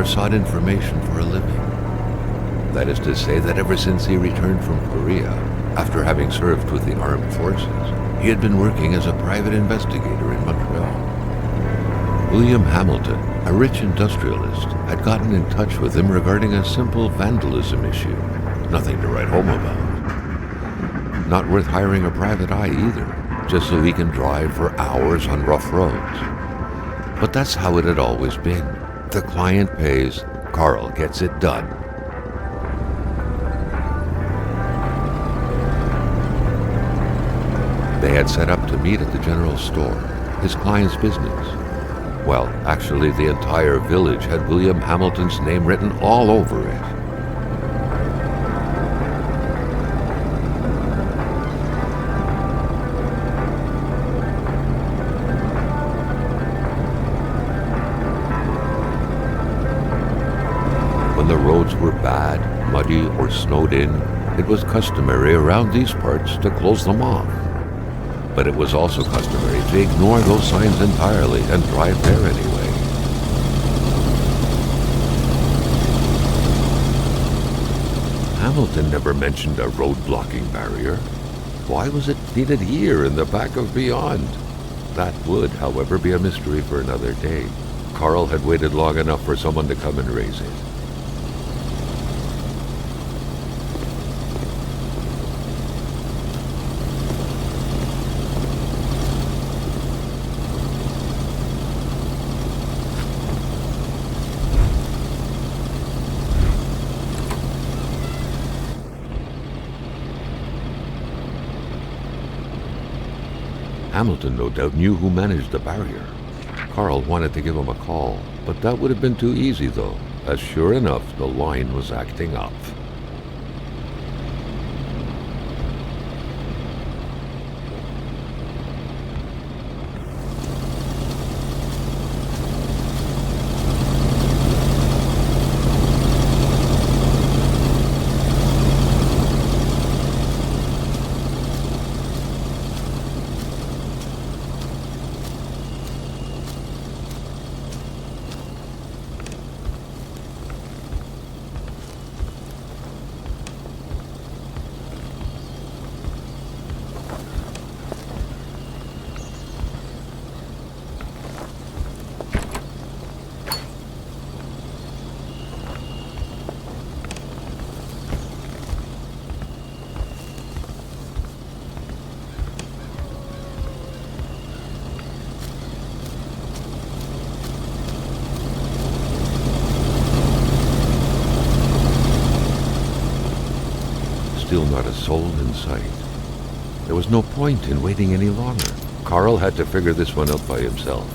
Faubert sought information for a living. That is to say that ever since he returned from Korea, after having served with the armed forces, he had been working as a private investigator in Montreal. William Hamilton, a rich industrialist, had gotten in touch with him regarding a simple vandalism issue. Nothing to write home about. Not worth hiring a private eye either, just so he can drive for hours on rough roads. But that's how it had always been. The client pays, Carl gets it done. They had set up to meet at the general store, his client's business. Well, actually, the entire village had William Hamilton's name written all over it. When the roads were bad, muddy, or snowed in, it was customary around these parts to close them off. But it was also customary to ignore those signs entirely and drive there anyway. Hamilton never mentioned a road-blocking barrier. Why was it needed here in the back of Beyond? That would, however, be a mystery for another day. Carl had waited long enough for someone to come and raise it. Hamilton no doubt knew who managed the barrier. Carl wanted to give him a call, but that would have been too easy though, as sure enough the line was acting up. Still not a soul in sight. There was no point in waiting any longer. Carl had to figure this one out by himself.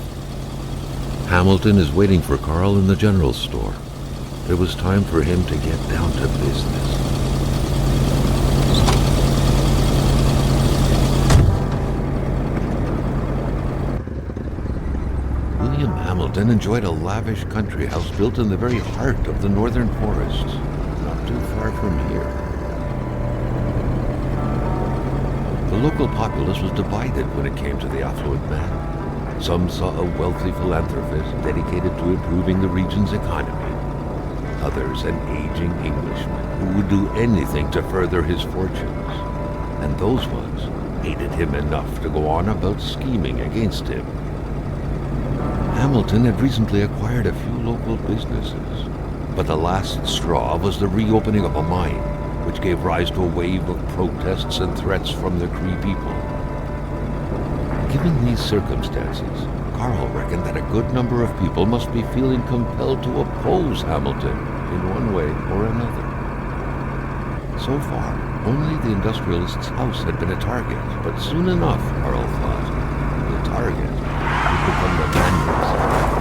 Hamilton is waiting for Carl in the general store. It was time for him to get down to business. William Hamilton enjoyed a lavish country house built in the very heart of the northern forests, not too far from here. The local populace was divided when it came to the affluent man. Some saw a wealthy philanthropist dedicated to improving the region's economy. Others an aging Englishman who would do anything to further his fortunes. And those ones hated him enough to go on about scheming against him. Hamilton had recently acquired a few local businesses, but the last straw was the reopening of a mine, which gave rise to a wave of protests and threats from the Cree people. Given these circumstances, Carl reckoned that a good number of people must be feeling compelled to oppose Hamilton in one way or another. So far, only the industrialist's house had been a target, but soon enough, Carl thought, the target would become the man himself.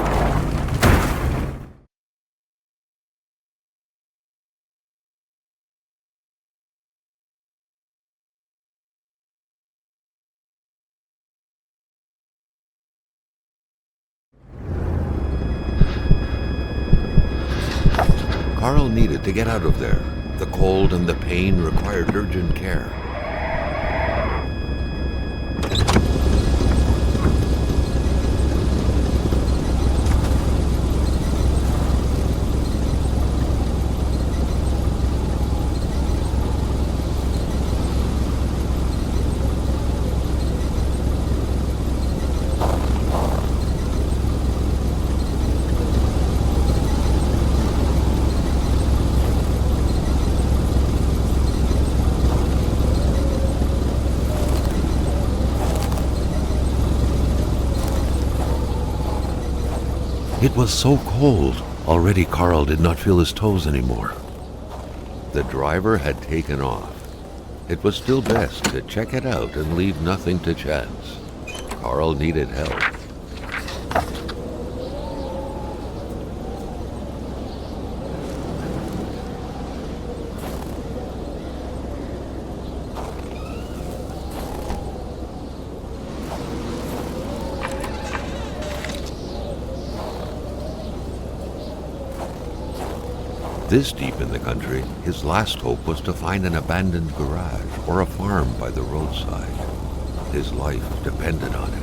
Carl needed to get out of there. The cold and the pain required urgent care. It was so cold. Already Carl did not feel his toes anymore. The driver had taken off. It was still best to check it out and leave nothing to chance. Carl needed help. This deep in the country, his last hope was to find an abandoned garage or a farm by the roadside. His life depended on it.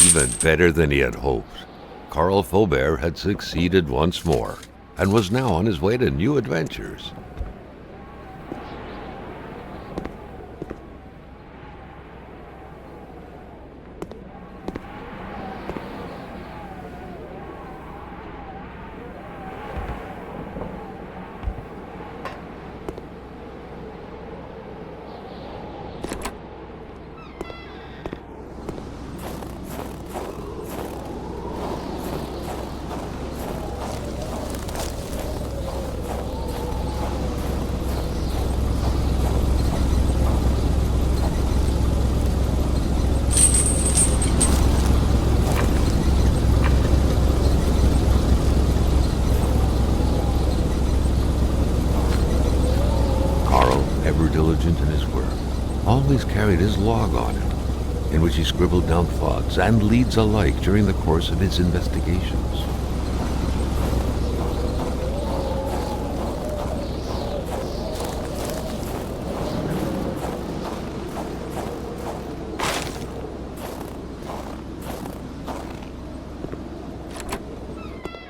Even better than he had hoped. Carl Faubert had succeeded once more, and was now on his way to new adventures. Diligent in his work, always carried his log on him, in which he scribbled down thoughts and leads alike during the course of his investigations.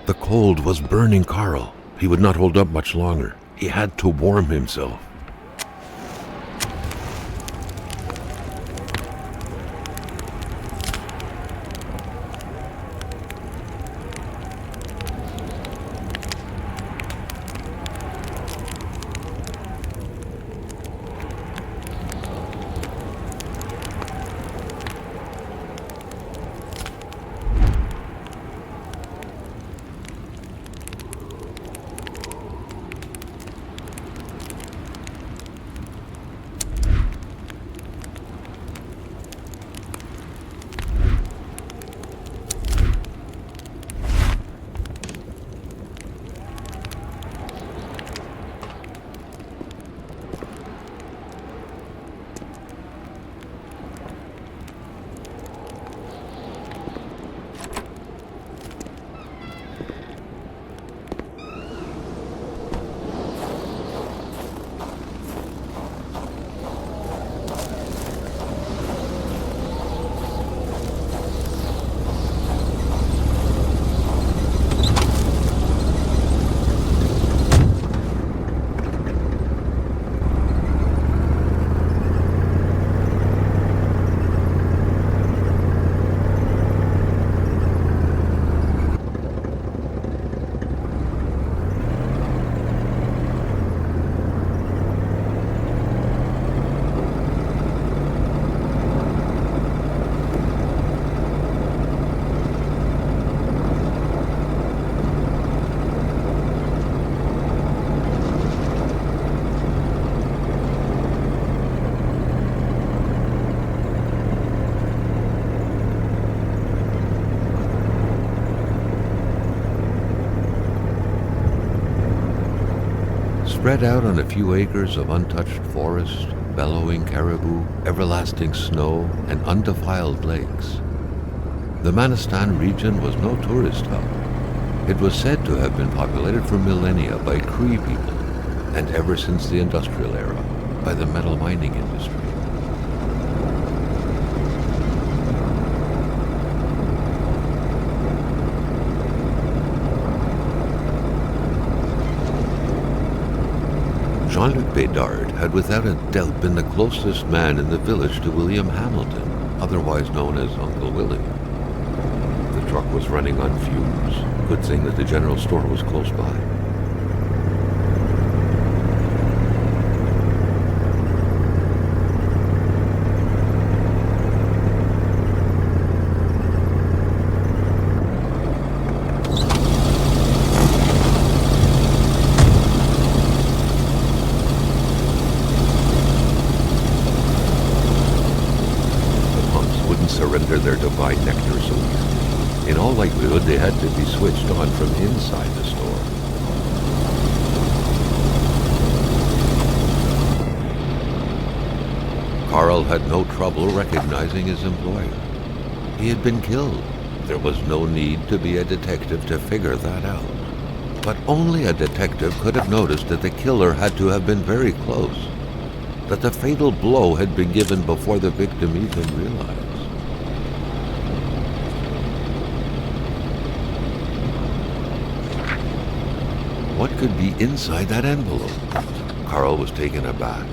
The cold was burning Carl. He would not hold up much longer. He had to warm himself. Spread out on a few acres of untouched forest, bellowing caribou, everlasting snow, and undefiled lakes, the Manistan region was no tourist hub. It was said to have been populated for millennia by Cree people, and ever since the industrial era, by the metal mining industry. Jean-Luc Bédard had without a doubt been the closest man in the village to William Hamilton, otherwise known as Uncle Willie. The truck was running on fumes. Good thing that the general store was close by. Surrender their divine nectar so easily. In all likelihood, they had to be switched on from inside the store. Carl had no trouble recognizing his employer. He had been killed. There was no need to be a detective to figure that out. But only a detective could have noticed that the killer had to have been very close, that the fatal blow had been given before the victim even realized. What could be inside that envelope? Carl was taken aback.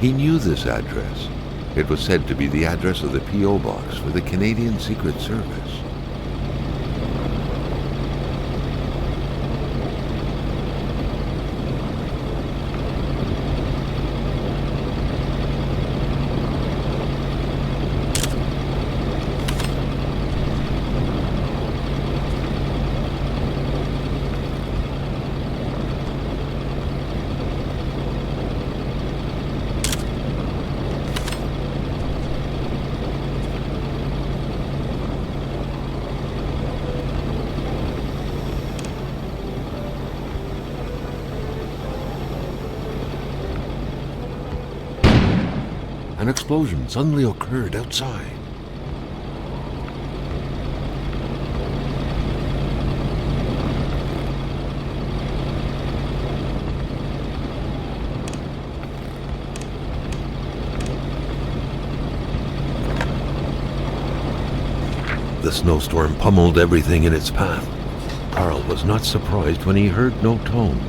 He knew this address. It was said to be the address of the P.O. box for the Canadian Secret Service. An explosion suddenly occurred outside. The snowstorm pummeled everything in its path. Carl was not surprised when he heard no tone.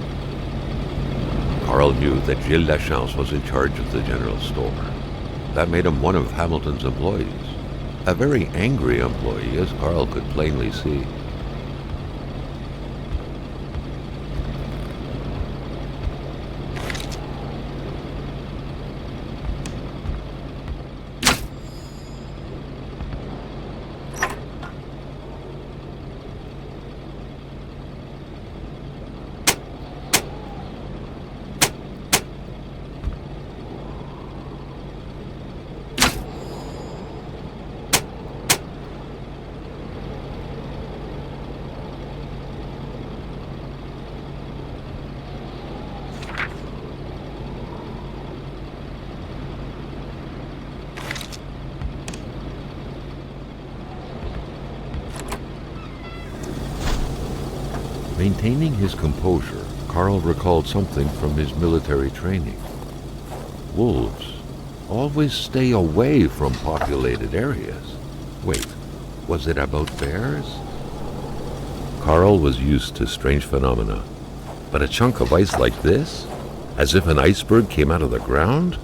Carl knew that Gilles Lachance was in charge of the general store. That made him one of Hamilton's employees. A very angry employee, as Carl could plainly see. Maintaining his composure, Carl recalled something from his military training. Wolves always stay away from populated areas. Wait, was it about bears? Carl was used to strange phenomena, but a chunk of ice like this, as if an iceberg came out of the ground,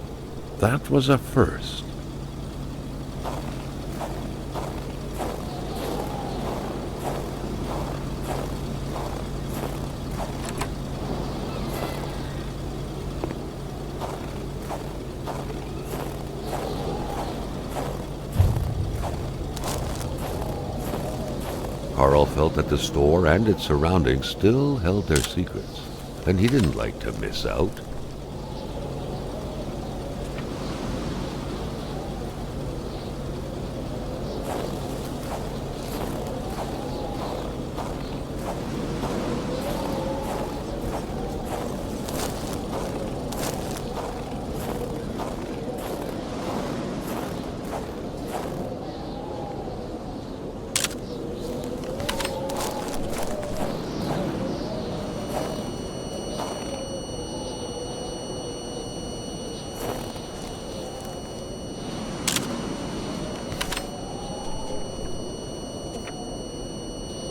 that was a first. Carl felt that the store and its surroundings still held their secrets, and he didn't like to miss out.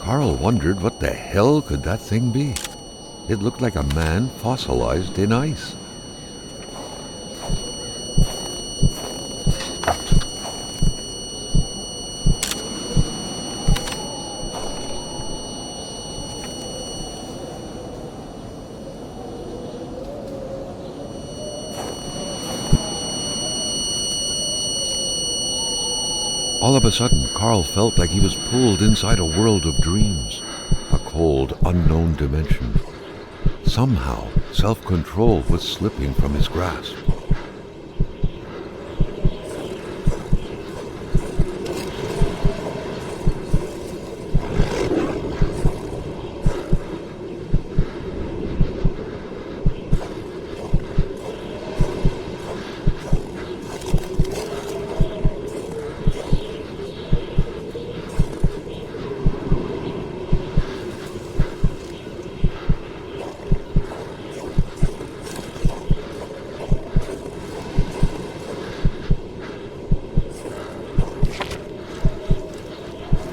Carl wondered what the hell could that thing be. It looked like a man fossilized in ice. All of a sudden, Carl felt like he was pulled inside a world of dreams, a cold, unknown dimension. Somehow, self-control was slipping from his grasp.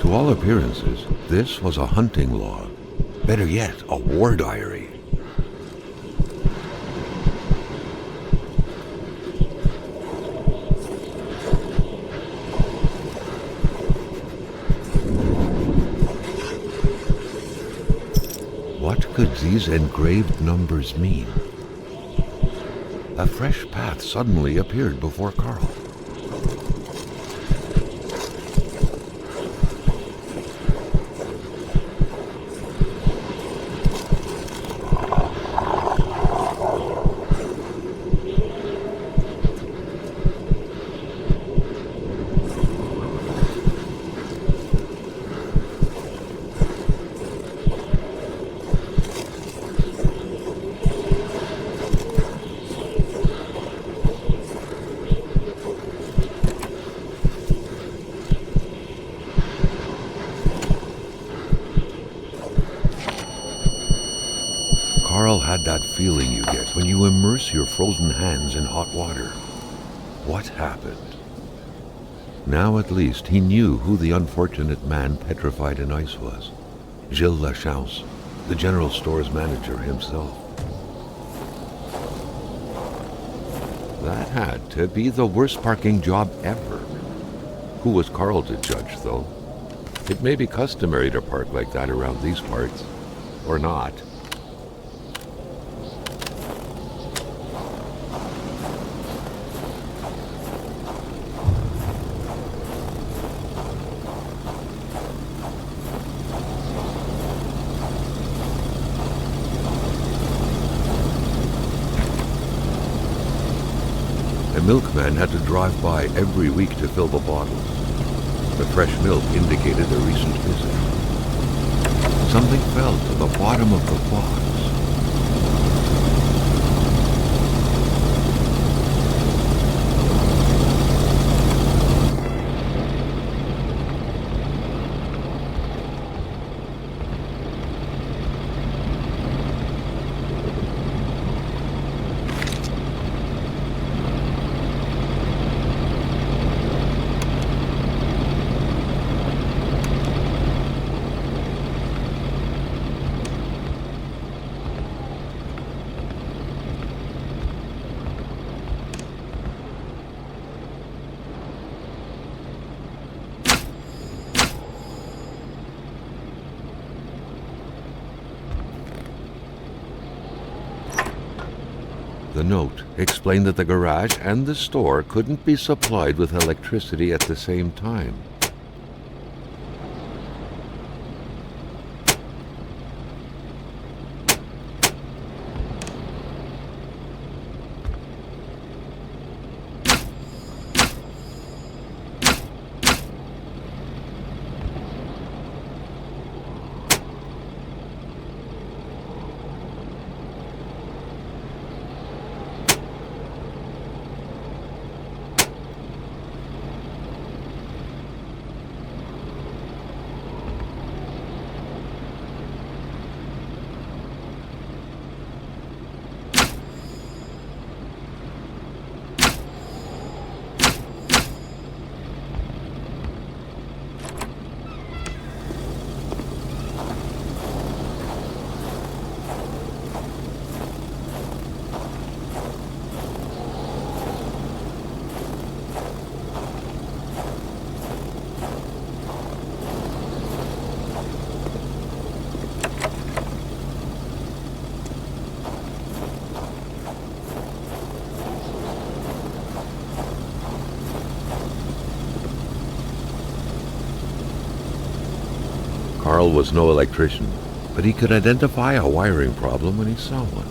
To all appearances, this was a hunting log. Better yet, a war diary. What could these engraved numbers mean? A fresh path suddenly appeared before Carl. Carl had that feeling you get when you immerse your frozen hands in hot water. What happened? Now at least he knew who the unfortunate man petrified in ice was. 𝓤-𝓮-𝓡𝓪𝓭, the general store's manager himself. That had to be the worst parking job ever. Who was Carl to judge, though? It may be customary to park like that around these parts, or not. A milkman had to drive by every week to fill the bottles. The fresh milk indicated a recent visit. Something fell to the bottom of the box. The note explained that the garage and the store couldn't be supplied with electricity at the same time. Carl was no electrician, but he could identify a wiring problem when he saw one.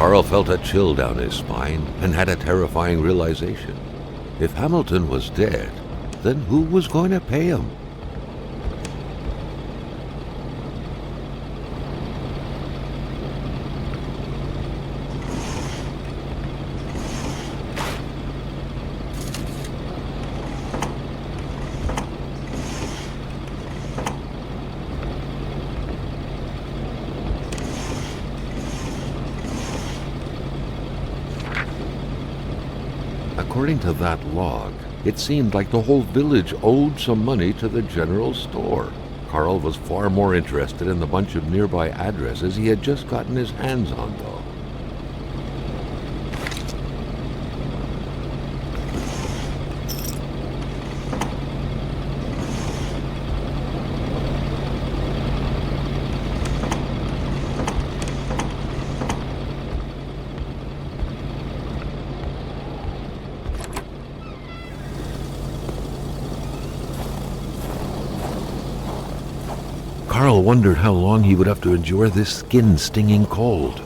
Carl felt a chill down his spine and had a terrifying realization. If Hamilton was dead, then who was going to pay him? According to that log, it seemed like the whole village owed some money to the general store. Carl was far more interested in the bunch of nearby addresses he had just gotten his hands on, though. Carl wondered how long he would have to endure this skin-stinging cold.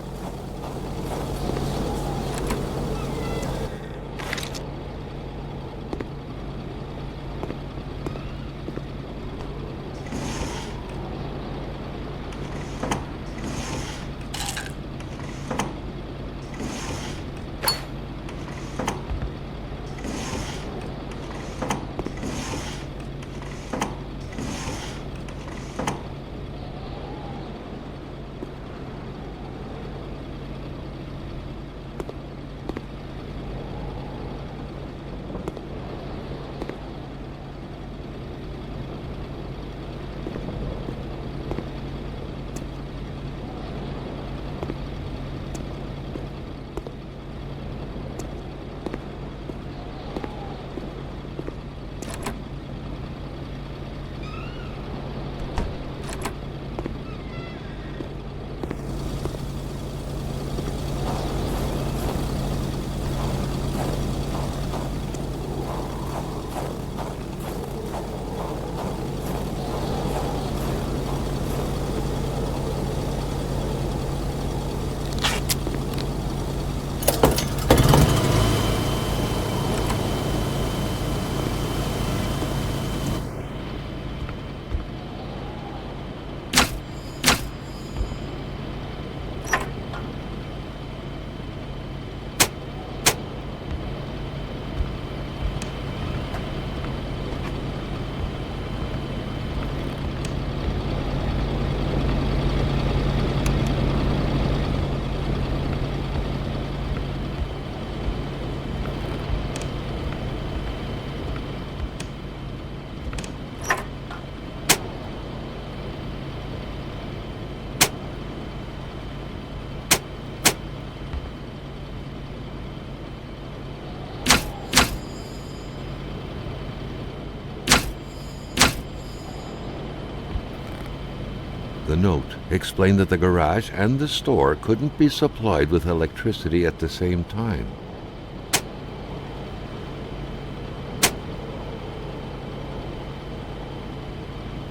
The note explained that the garage and the store couldn't be supplied with electricity at the same time.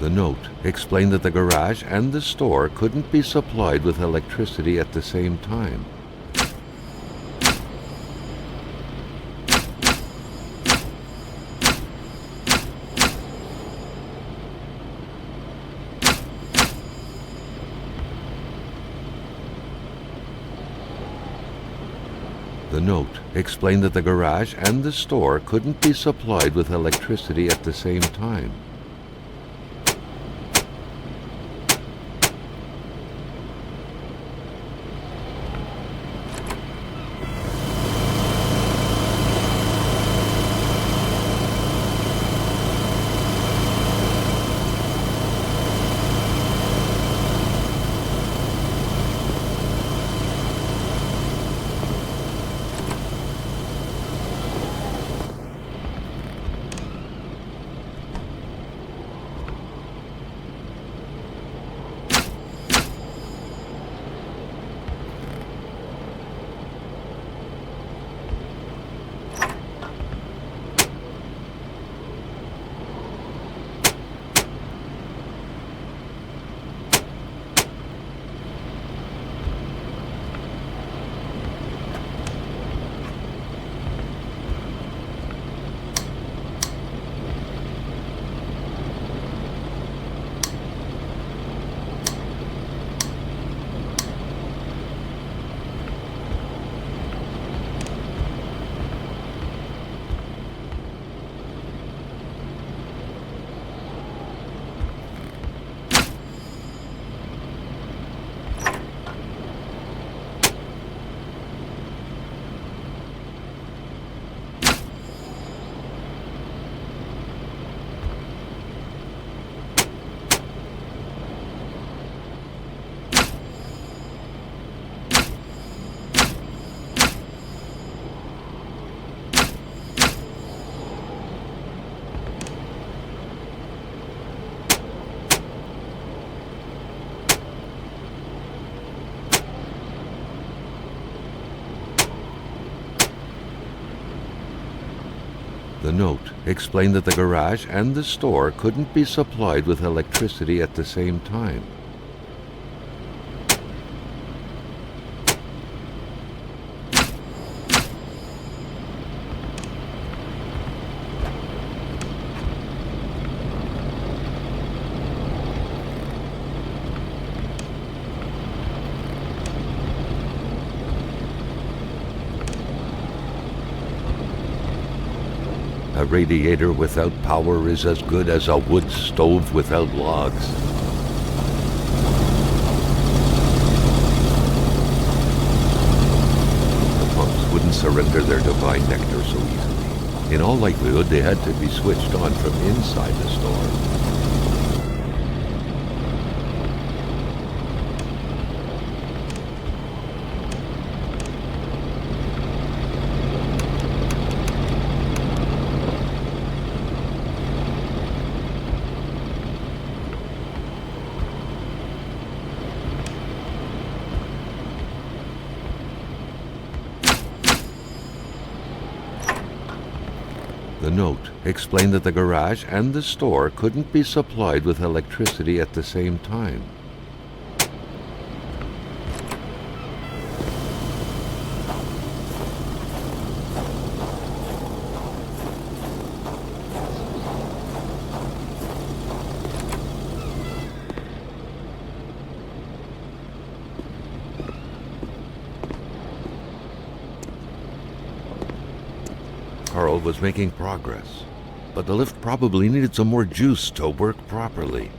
The note explained that the garage and the store couldn't be supplied with electricity at the same time. The note explained that the garage and the store couldn't be supplied with electricity at the same time. The note explained that the garage and the store couldn't be supplied with electricity at the same time. A radiator without power is as good as a wood stove without logs. The pumps wouldn't surrender their divine nectar so easily. In all likelihood, they had to be switched on from inside the store. The note explained that the garage and the store couldn't be supplied with electricity at the same time. Carl was making progress, but the lift probably needed some more juice to work properly.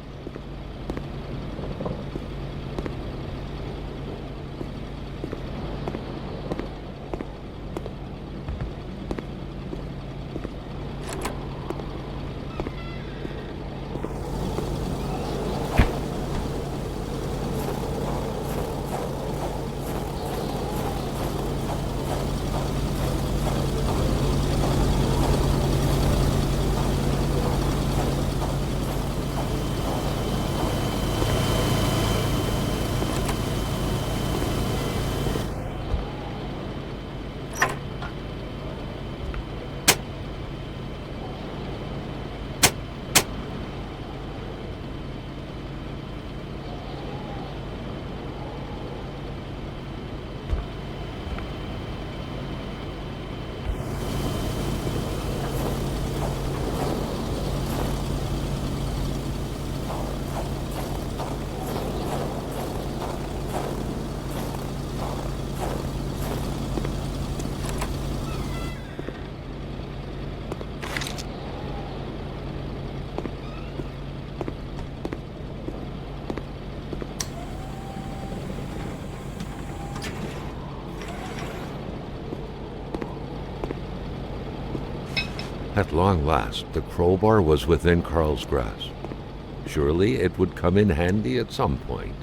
At long last, the crowbar was within Carl's grasp. Surely it would come in handy at some point.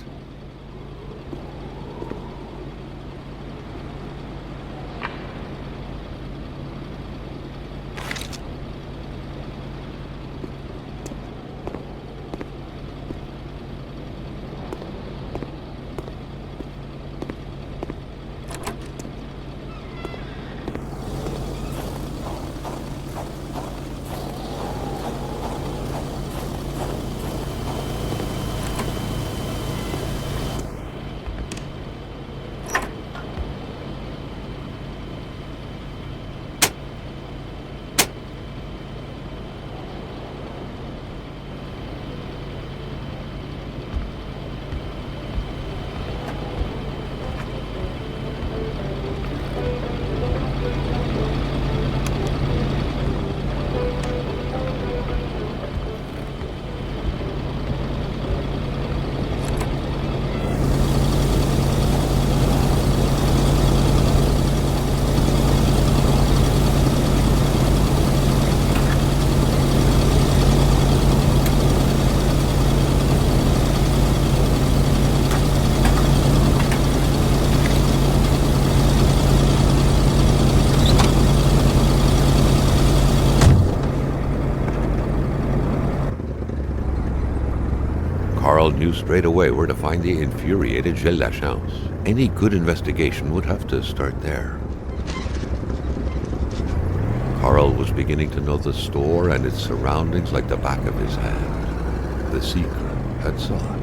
Carl knew straight away where to find the infuriated 𝓣𝓱𝓮. Any good investigation would have to start there. Carl was beginning to know the store and its surroundings like the back of his hand. The seeker had sought.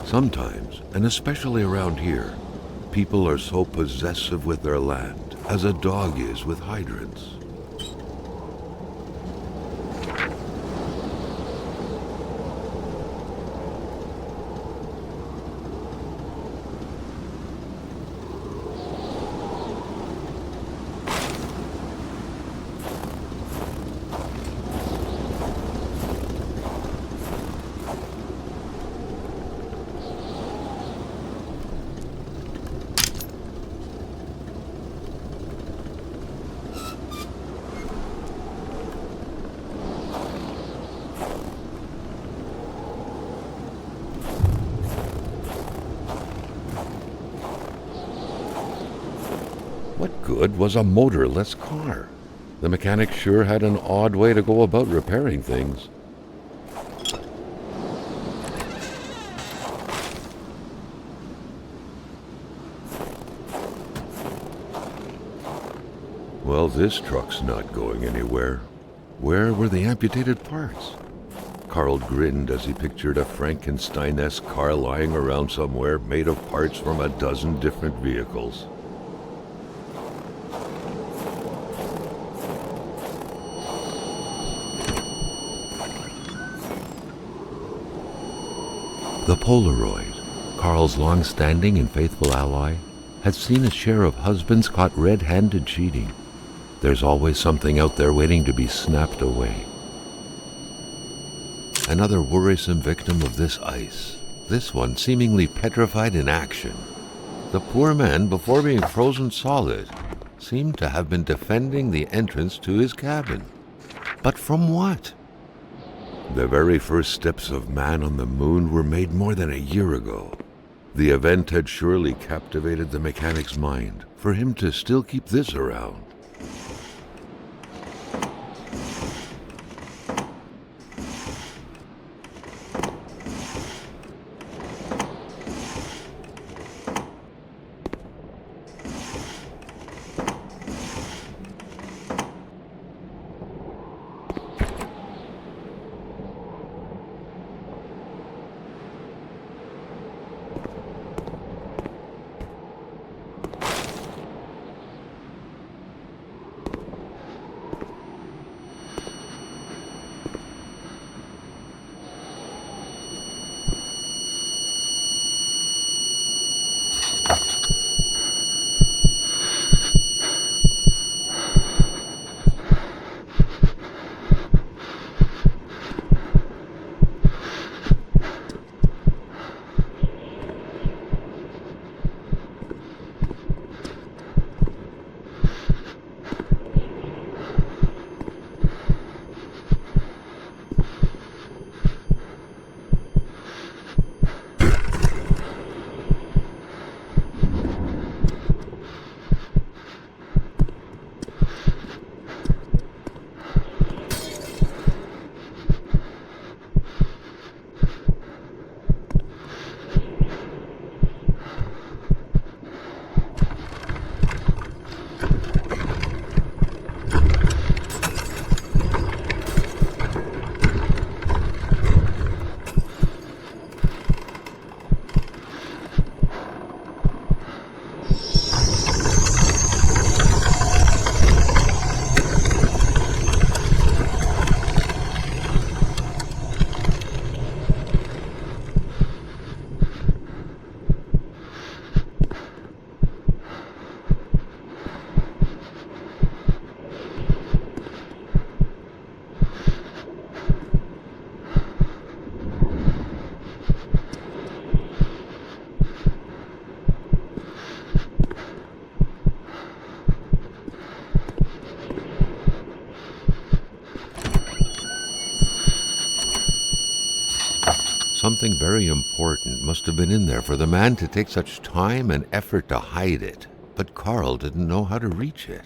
Sometimes, and especially around here, people are so possessive with their land, as a dog is with hydrants. What good was a motorless car? The mechanic sure had an odd way to go about repairing things. Well, this truck's not going anywhere. Where were the amputated parts? Carl grinned as he pictured a Frankenstein-esque car lying around somewhere made of parts from a dozen different vehicles. The Polaroid, Carl's long-standing and faithful ally, had seen its share of husbands caught red-handed cheating. There's always something out there waiting to be snapped away. Another worrisome victim of this ice, this one seemingly petrified in action. The poor man, before being frozen solid, seemed to have been defending the entrance to his cabin. But from what? The very first steps of man on the moon were made more than a year ago. The event had surely captivated the mechanic's mind for him to still keep this around. Something very important must have been in there for the man to take such time and effort to hide it. But Carl didn't know how to reach it.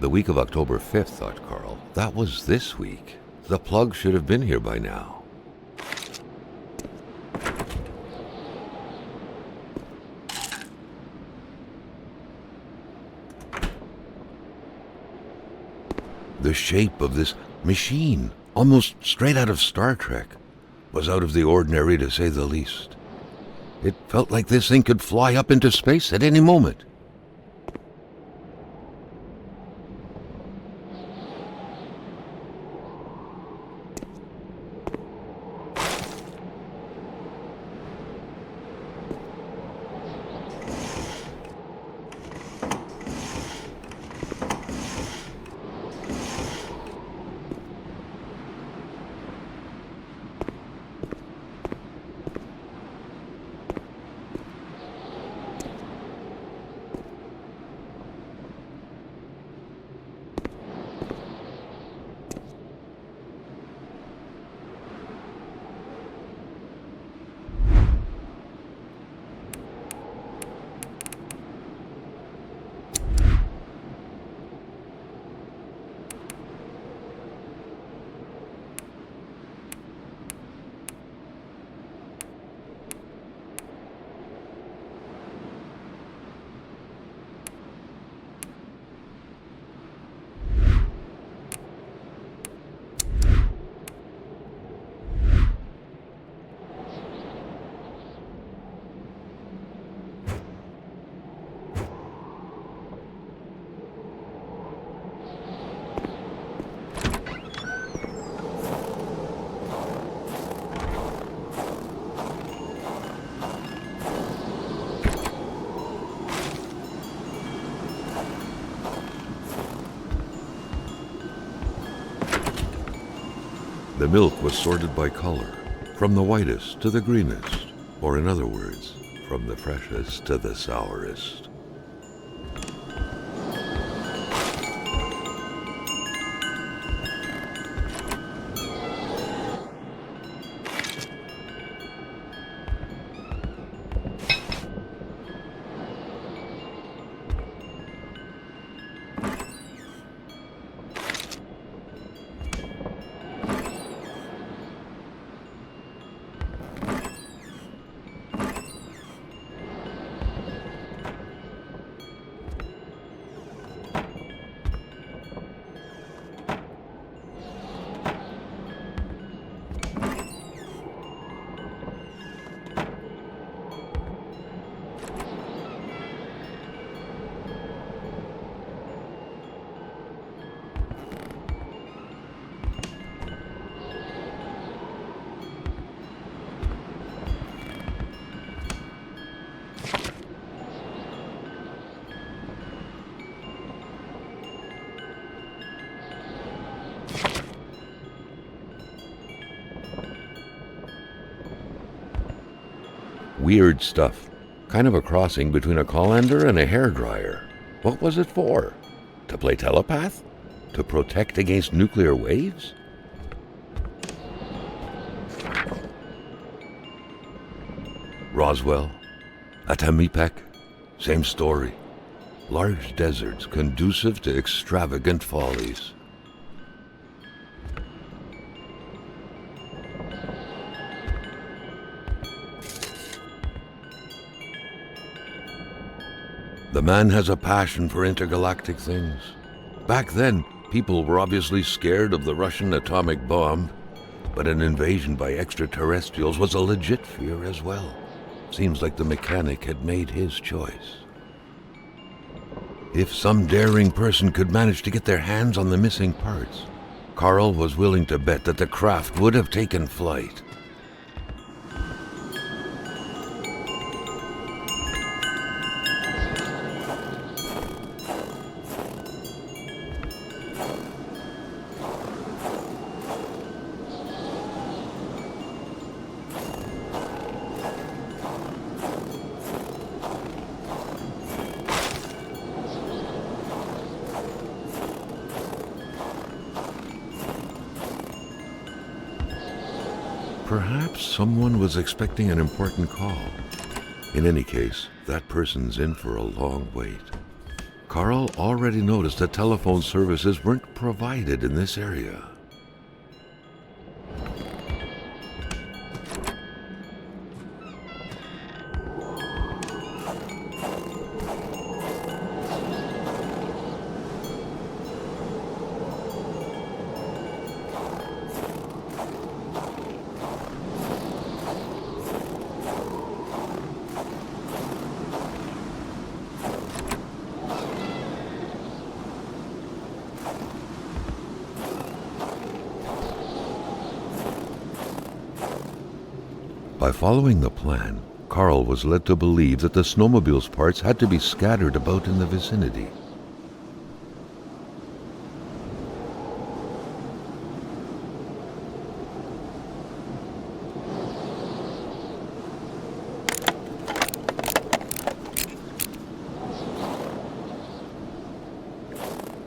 The week of October 5th, thought Carl. That was this week. The plug should have been here by now. The shape of this machine, almost straight out of Star Trek, was out of the ordinary to say the least. It felt like this thing could fly up into space at any moment. The milk was sorted by color, from the whitest to the greenest, or in other words, from the freshest to the sourest. Weird stuff. Kind of a crossing between a colander and a hairdryer. What was it for? To play telepath? To protect against nuclear waves? Roswell, Atamipek, same story. Large deserts conducive to extravagant follies. The man has a passion for intergalactic things. Back then, people were obviously scared of the Russian atomic bomb, but an invasion by extraterrestrials was a legit fear as well. Seems like the mechanic had made his choice. If some daring person could manage to get their hands on the missing parts, Carl was willing to bet that the craft would have taken flight. Perhaps someone was expecting an important call. In any case, that person's in for a long wait. Carl already noticed that telephone services weren't provided in this area. By following the plan, Carl was led to believe that the snowmobile's parts had to be scattered about in the vicinity.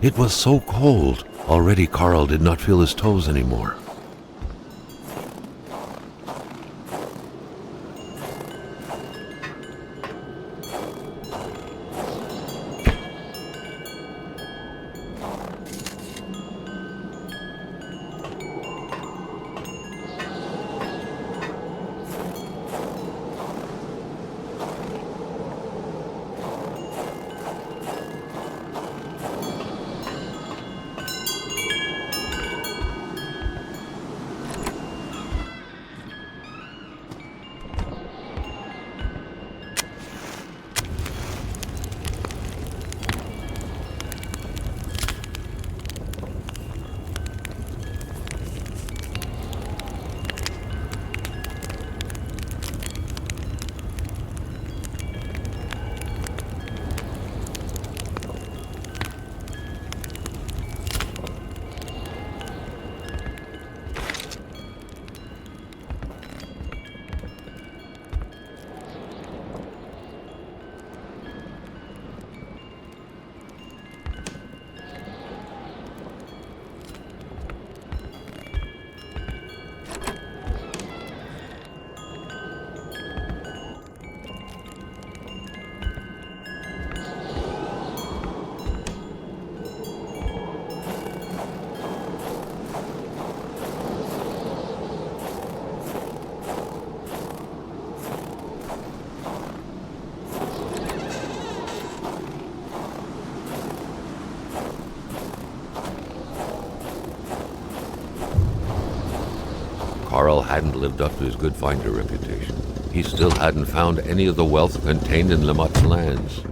It was so cold. Already Carl did not feel his toes anymore. Carl hadn't lived up to his good finder reputation. He still hadn't found any of the wealth contained in Lamotte's lands.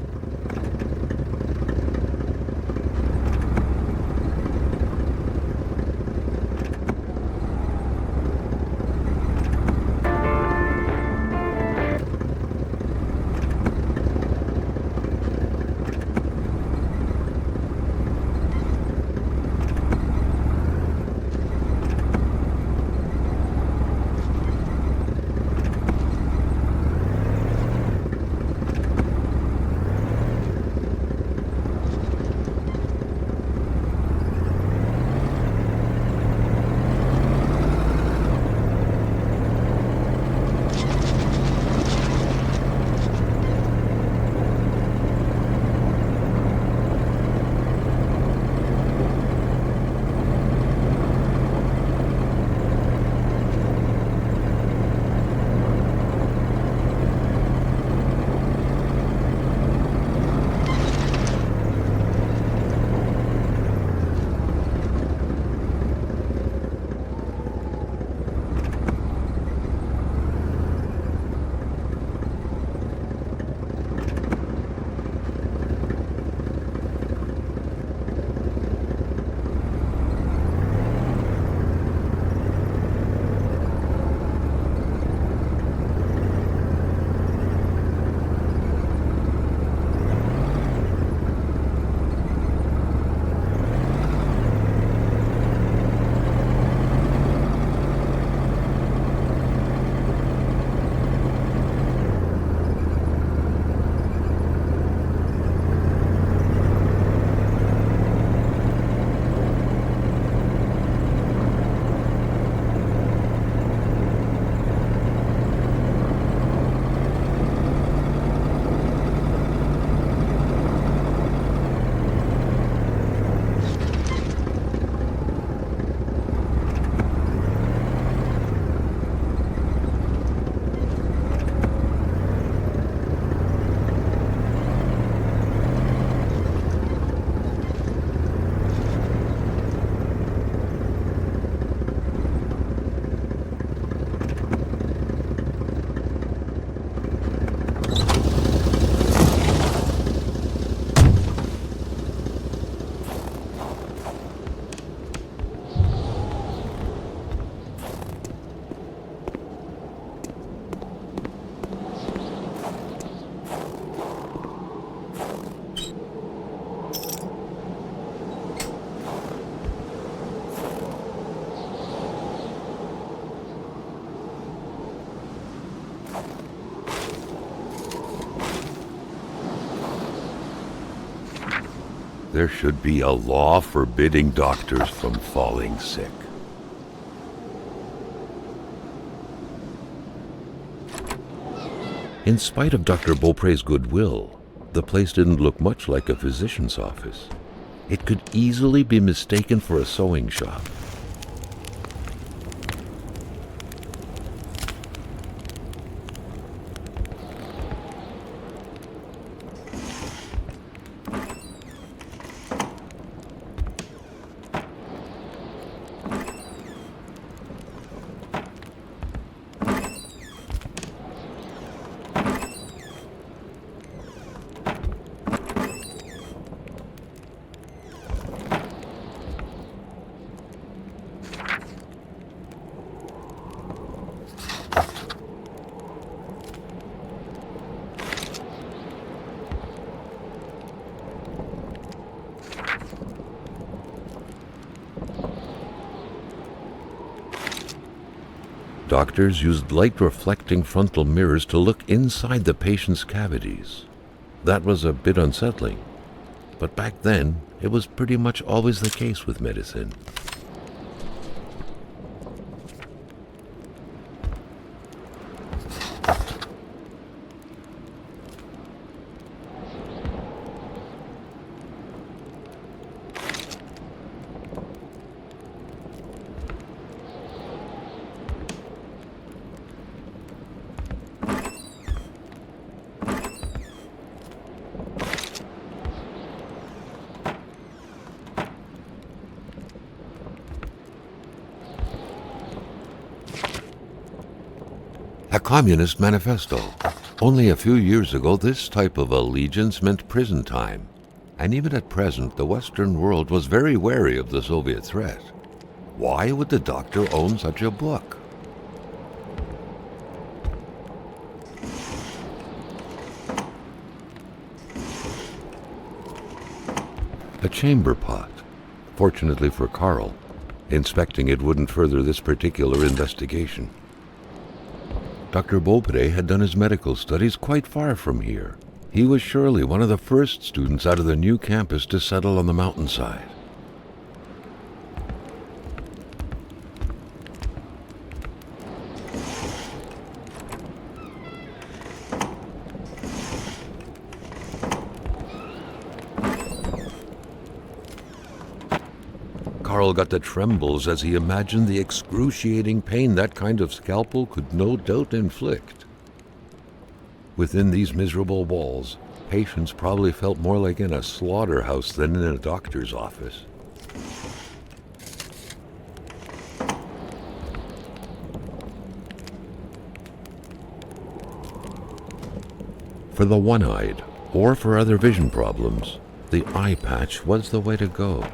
There should be a law forbidding doctors from falling sick. In spite of Dr. Beaupré's goodwill, the place didn't look much like a physician's office. It could easily be mistaken for a sewing shop. Doctors used light-reflecting frontal mirrors to look inside the patient's cavities. That was a bit unsettling, but back then, it was pretty much always the case with medicine. Communist Manifesto. Only a few years ago, this type of allegiance meant prison time. And even at present, the Western world was very wary of the Soviet threat. Why would the doctor own such a book? A chamber pot. Fortunately for Carl, inspecting it wouldn't further this particular investigation. Dr. Faubert had done his medical studies quite far from here. He was surely one of the first students out of the new campus to settle on the mountainside. Carl got the trembles as he imagined the excruciating pain that kind of scalpel could no doubt inflict. Within these miserable walls, patients probably felt more like in a slaughterhouse than in a doctor's office. For the one-eyed, or for other vision problems, the eye patch was the way to go.